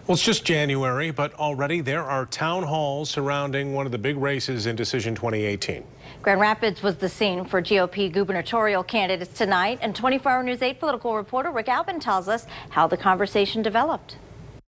Well, it's just January, but already there are town halls surrounding one of the big races in Decision 2018. Grand Rapids was the scene for GOP gubernatorial candidates tonight, and 24-Hour News 8 political reporter Rick Albin tells us how the conversation developed.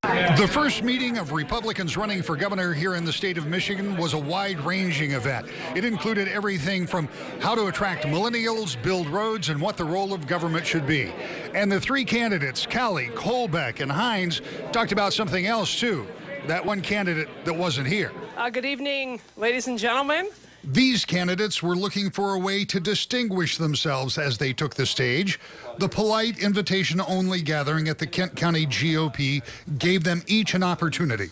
The first meeting of Republicans running for governor here in the state of Michigan was a wide-ranging event. It included everything from how to attract millennials, build roads, and what the role of government should be. And the three candidates, Callie, Colbeck, and Hines, talked about something else, too. That one candidate that wasn't here. Good evening, ladies and gentlemen. These candidates were looking for a way to distinguish themselves as they took the stage. The polite invitation-only gathering at the Kent County GOP gave them each an opportunity.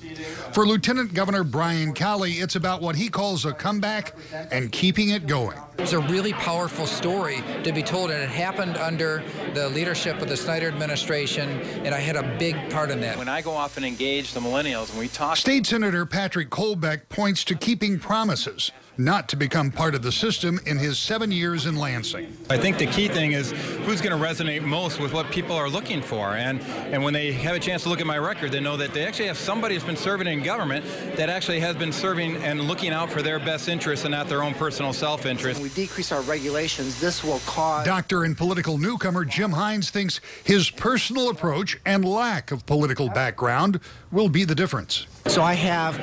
For Lieutenant Governor Brian Cowley, it's about what he calls a comeback and keeping it going. It's a really powerful story to be told, and it happened under the leadership of the Snyder administration, and I had a big part in that. When I go off and engage the millennials and we talk... State Senator Patrick Colbeck points to keeping promises, not to become part of the system in his 7 years in Lansing. I think the key thing is who's going to resonate most with what people are looking for. And when they have a chance to look at my record, they know that they actually have somebody who's been serving in government that actually has been serving and looking out for their best interests and not their own personal self-interest. When we decrease our regulations, this will cause... Doctor and political newcomer Jim Hines thinks his personal approach and lack of political background will be the difference. So I have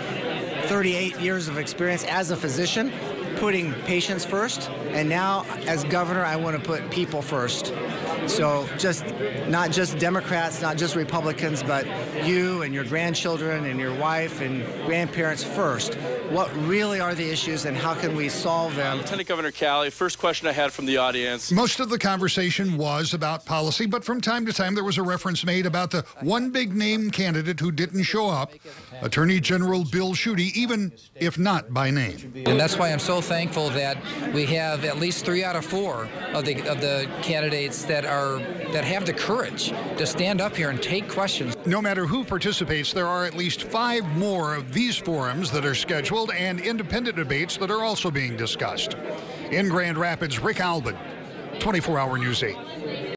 38 years of experience as a physician, putting patients first, and now as governor I want to put people first. So not just Democrats, not just Republicans, but you and your grandchildren and your wife and grandparents first. What really are the issues and how can we solve them? Lieutenant Governor Cowley, first question I had from the audience. Most of the conversation was about policy, but from time to time there was a reference made about the one big name candidate who didn't show up, Attorney General Bill Schuette, even if not by name. And that's why I'm so thankful that we have at least 3 out of 4 of the candidates that have the courage to stand up here and take questions. No matter who participates, there are at least 5 more of these forums that are scheduled and independent debates that are also being discussed. In Grand Rapids, Rick Albin, 24-Hour News 8.